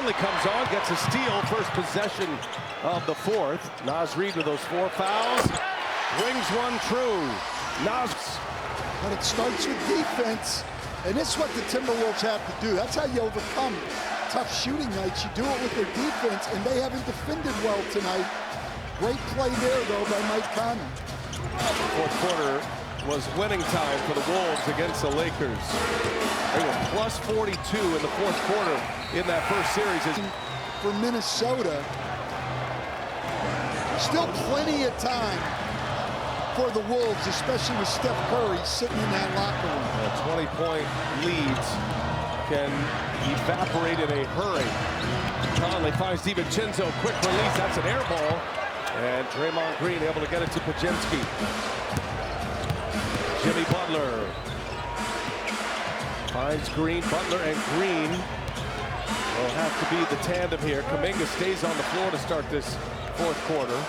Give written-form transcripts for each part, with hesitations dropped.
Conley comes on, gets a steal, first possession of the fourth. Naz Reid with those 4 fouls, rings one true. Naz. But it starts with defense, and this is what the Timberwolves have to do. That's how you overcome tough shooting nights. You do it with their defense, and they haven't defended well tonight. Great play there, though, by Mike Conley. Fourth quarter was winning time for the Wolves against the Lakers. They were plus 42 in the fourth quarter in that first series. For Minnesota, still plenty of time for the Wolves, especially with Steph Curry sitting in that locker room. 20-point leads can evaporate in a hurry. Conley finds DiVincenzo, quick release, that's an air ball. And Draymond Green able to get it to Pajemski. Jimmy Butler finds Green. Butler and Green will have to be the tandem here. Kuminga stays on the floor to start this fourth quarter.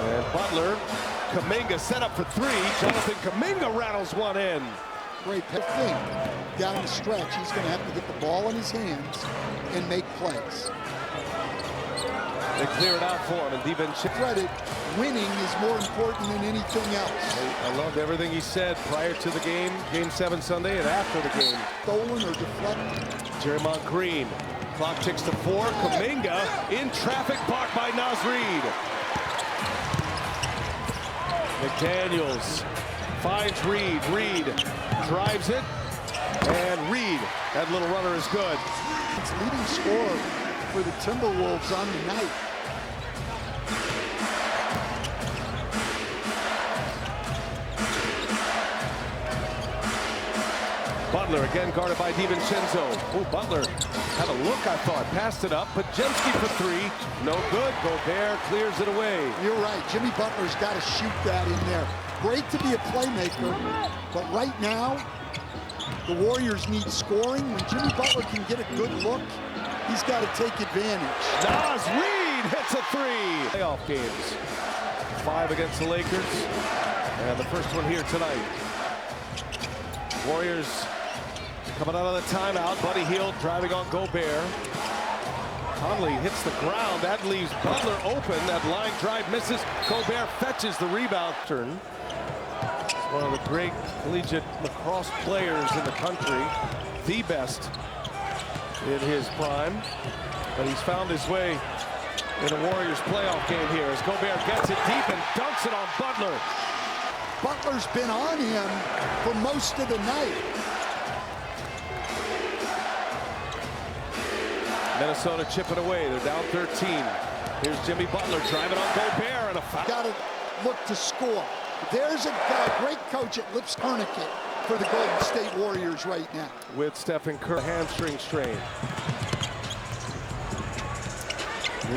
And Butler, Kuminga set up for 3. Jonathan Kuminga rattles one in. Great thing down the stretch. He's going to have to get the ball in his hands and make plays. They clear it out for him, and DiVincenzo. Credit, winning is more important than anything else. I loved everything he said prior to the game, Game 7 Sunday, and after the game. Stolen or deflected. Draymond Green, clock ticks to 4. Kuminga in traffic, blocked by Naz Reid. McDaniels finds Reid. Reid drives it, and Reid, that little runner is good. It's leading scorer for the Timberwolves on the night. Butler again guarded by DiVincenzo. Oh, Butler had a look, I thought. Passed it up. Pajemski for 3. No good. Gobert clears it away. You're right. Jimmy Butler's got to shoot that in there. Great to be a playmaker, but right now, the Warriors need scoring. When Jimmy Butler can get a good look, he's got to take advantage. Naz Reid hits a 3. Playoff games. 5 against the Lakers. And the first one here tonight. Warriors coming out of the timeout. Buddy Hield driving on Gobert. Conley hits the ground. That leaves Butler open. That line drive misses. Gobert fetches the rebound. Turn. One of the great collegiate lacrosse players in the country. The best in his prime. But he's found his way in a Warriors playoff game here as Gobert gets it deep and dunks it on Butler. Butler's been on him for most of the night. Minnesota chipping away. They're down 13. Here's Jimmy Butler driving on Gobert and a foul. Got to look to score. There's a great coach at Lips Tourniquet for the Golden State Warriors right now. With Stephen Curry, hamstring strain.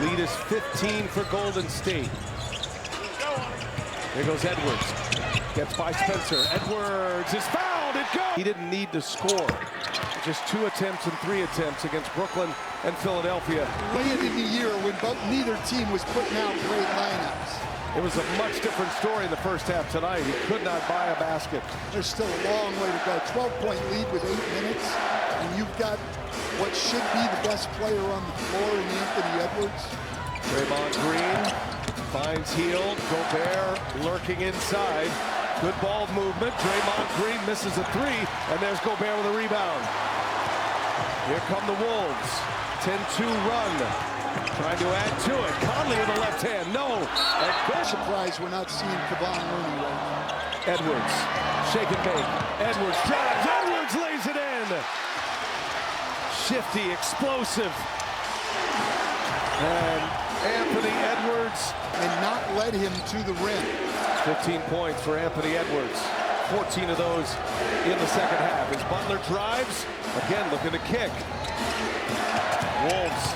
Lead is 15 for Golden State. There goes Edwards. Gets by Spencer. Edwards is fouled. It goes. He didn't need to score. Just 2 attempts and 3 attempts against Brooklyn and Philadelphia. Late in the year when neither team was putting out great lineups. It was a much different story in the first half tonight. He could not buy a basket. There's still a long way to go. 12-point lead with 8 minutes, and you've got what should be the best player on the floor in Anthony Edwards. Draymond Green finds Hield. Gobert lurking inside. Good ball movement. Draymond Green misses a 3, and there's Gobert with a rebound. Here come the Wolves. 10-2 run. Trying to add to it. Conley with the left hand. No. I'm surprised we're not seeing Kevon Looney right now. Edwards. Shake and bake. Edwards drives. Edwards lays it in. Shifty, explosive. And Anthony Edwards. And not led him to the rim. 15 points for Anthony Edwards. 14 of those in the second half. As Butler drives, again looking to kick. Wolves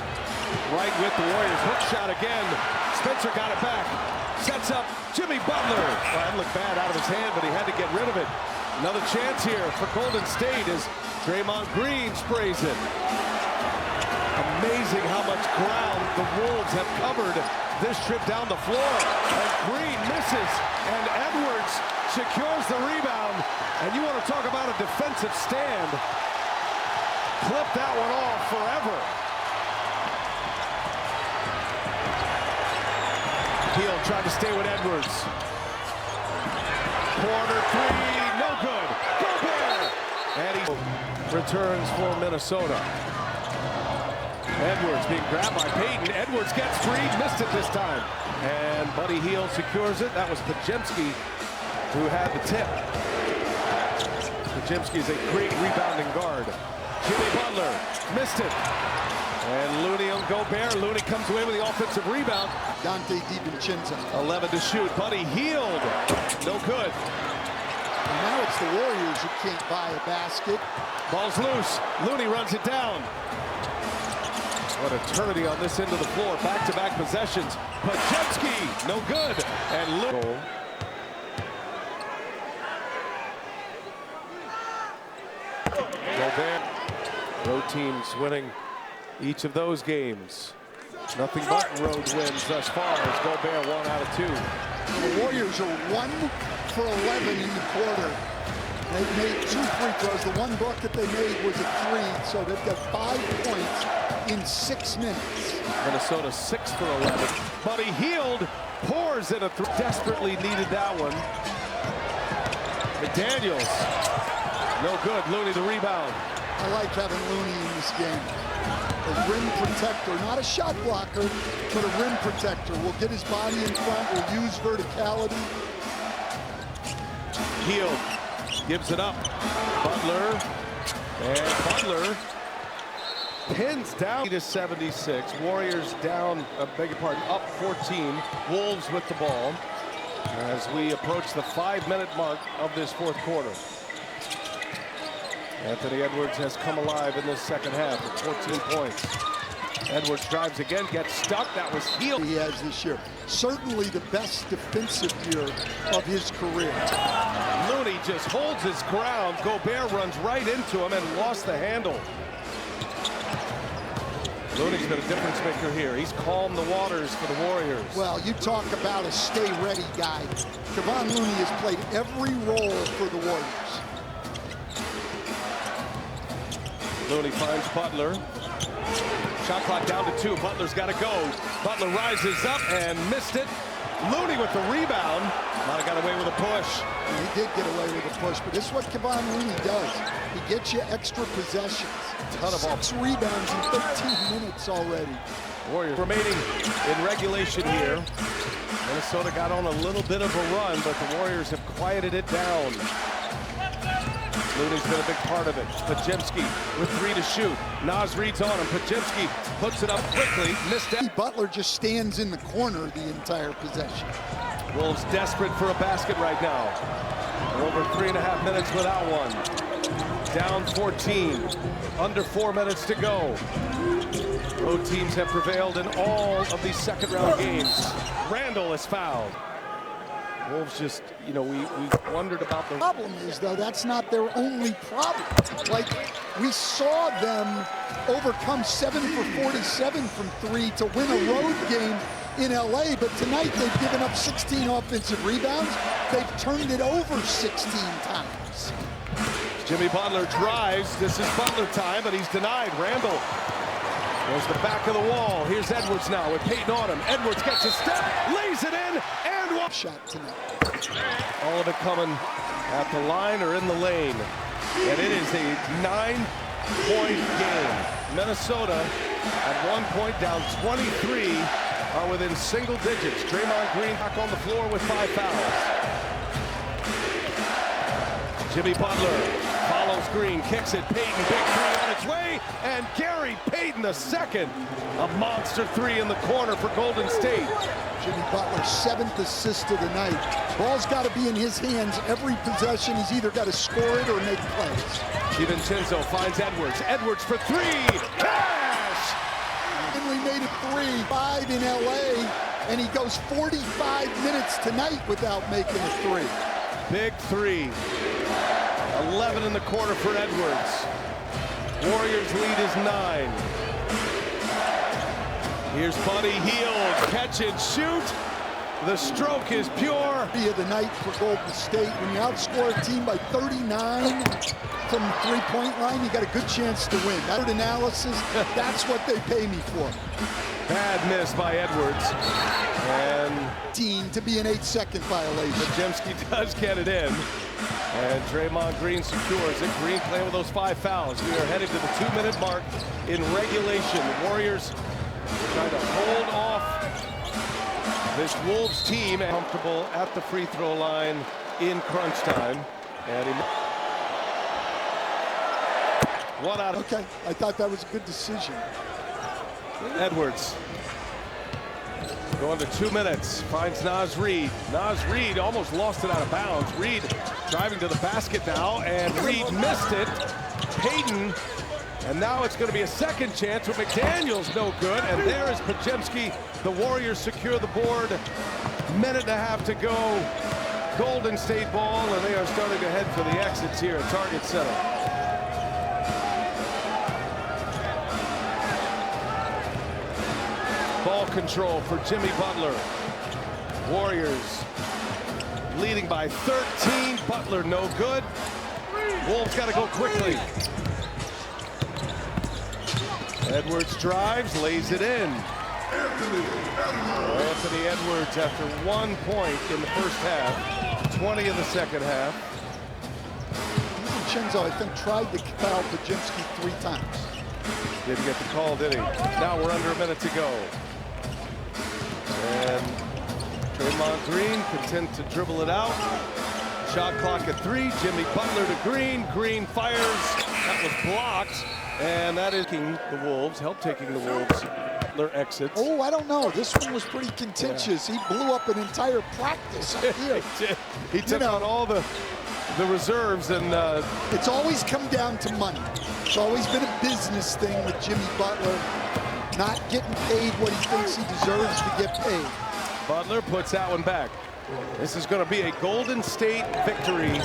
right with the Warriors. Hook shot again. Spencer got it back. Sets up Jimmy Butler. Well, that looked bad out of his hand, but he had to get rid of it. Another chance here for Golden State as Draymond Green sprays it. Amazing how much ground the Wolves have covered this trip down the floor. And Green misses, and Edwards secures the rebound. And you want to talk about a defensive stand. Clip that one off forever. Hield tried to stay with Edwards. Corner three, no good. Gobert! And he returns for Minnesota. Edwards being grabbed by Payton. Edwards gets free, missed it this time. And Buddy Hield secures it. That was Podziemski who had the tip. Podziemski is a great rebounding guard. Jimmy Butler missed it. And Looney on Gobert. Looney comes away with the offensive rebound. Dante DiVincenzo. 11 to shoot. Buddy Hield. No good. And now it's the Warriors who can't buy a basket. Ball's loose. Looney runs it down. What eternity on this end of the floor. Back-to-back possessions. Podziemski. No good. And Looney. Gobert. Road teams winning each of those games. Nothing but road wins thus far as Gobert 1 out of 2. The Warriors are 1 for 11 in the quarter. They've made 2 free throws. The one bucket they made was a 3, so they've got 5 points in 6 minutes. Minnesota 6 for 11. Buddy Hield pours in a desperately needed that one. McDaniels. No good. Looney the rebound. I like having Looney in this game. A rim protector, not a shot blocker, but a rim protector. Will get his body in front, will use verticality. Hield gives it up. Butler. And Butler pins down to 76. Warriors down, beg your pardon, up 14. Wolves with the ball as we approach the 5-minute mark of this fourth quarter. Anthony Edwards has come alive in this second half with 14 points. Edwards drives again, gets stuck. That was Hield. He has this year. Certainly the best defensive year of his career. Looney just holds his ground. Gobert runs right into him and lost the handle. Looney's been a difference maker here. He's calmed the waters for the Warriors. Well, you talk about a stay-ready guy. Kevon Looney has played every role for the Warriors. Looney finds Butler. Shot clock down to 2. Butler's got to go. Butler rises up and missed it. Looney with the rebound. Might have got away with a push. He did get away with a push, but this is what Kevon Looney does. He gets you extra possessions. Ton of 6 rebounds in 13 minutes already. Warriors remaining in regulation here. Minnesota got on a little bit of a run, but the Warriors have quieted it down. Looney's been a big part of it. Podziemski with 3 to shoot. Nas reads on him. Podziemski puts it up quickly. Missed it. Butler just stands in the corner the entire possession. Wolves desperate for a basket right now. They're over 3.5 minutes without one. Down 14. Under 4 minutes to go. Road teams have prevailed in all of these second-round games. Randall is fouled. Wolves just, you know, we wondered about the problem is, though, that's not their only problem. Like, we saw them overcome 7 for 47 from 3 to win a road game in LA, but tonight they've given up 16 offensive rebounds. They've turned it over 16 times. Jimmy Butler drives. This is Butler time, but he's denied. Randall goes the back of the wall. Here's Edwards now with Payton on him. Edwards gets a step, lays it in, and one shot tonight. All of it coming at the line or in the lane. And it is a 9-point game. Minnesota at 1 point down 23 are within single digits. Draymond Green back on the floor with 5 fouls. Jimmy Butler follows Green, kicks it. Payton, big 3 on its way, and Gary Payton II, a monster 3 in the corner for Golden State. Jimmy Butler's 7th assist of the night. Ball's got to be in his hands every possession. He's either got to score it or make plays. DiVincenzo finds Edwards. Edwards for 3. Cash! Finally made it 3, 5 in LA, and he goes 45 minutes tonight without making a 3. Big 3. 11 in the quarter for Edwards. Warriors lead is 9. Here's Buddy Hield, catch and shoot. The stroke is pure. Of the night for Golden State. When you outscore a team by 39 from the three-point line, you got a good chance to win. That analysis, that's what they pay me for. Bad miss by Edwards. And To be an 8-second violation. Podziemski does get it in. And Draymond Green secures it. Green playing with those 5 fouls. We are headed to the 2-minute mark in regulation. The Warriors trying to hold off this Wolves team, comfortable at the free throw line in crunch time. And one out. Okay, I thought that was a good decision. Edwards going to 2 minutes, finds Naz Reid. Naz Reid almost lost it out of bounds. Reid driving to the basket now, and Reid missed it. Payton, and now it's going to be a second chance with McDaniels, no good. And there is Podziemski. The Warriors secure the board. Minute and a half to go. Golden State ball, and they are starting to head for the exits here at Target Center. Ball control for Jimmy Butler. Warriors leading by 13. Butler no good. Wolves got to go quickly. Edwards drives, lays it in. Anthony Edwards after 1 point in the first half, 20 in the second half. Vincenzo, I think, tried to foul Podziemski 3 times. Didn't get the call, did he? Now we're under a minute to go. And Draymond Green content to dribble it out. Shot clock at 3. Jimmy Butler to Green. Green fires. That was blocked. And that is taking the Wolves, taking the Wolves. Butler exits. Oh, I don't know. This one was pretty contentious. Yeah. He blew up an entire practice up here. He took out all the reserves, and it's always come down to money. It's always been a business thing with Jimmy Butler, not getting paid what he thinks he deserves to get paid. Butler puts that one back. This is going to be a Golden State victory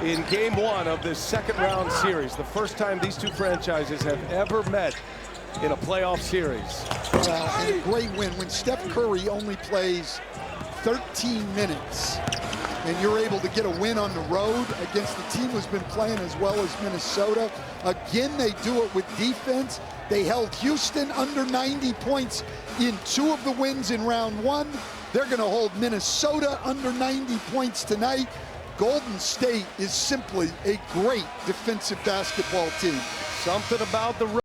in game 1 of this second round series. The first time these two franchises have ever met in a playoff series. Well, and a great win. When Steph Curry only plays 13 minutes and you're able to get a win on the road against the team who's been playing as well as Minnesota. Again, they do it with defense. They held Houston under 90 points in 2 of the wins in round 1. They're going to hold Minnesota under 90 points tonight. Golden State is simply a great defensive basketball team. Something about the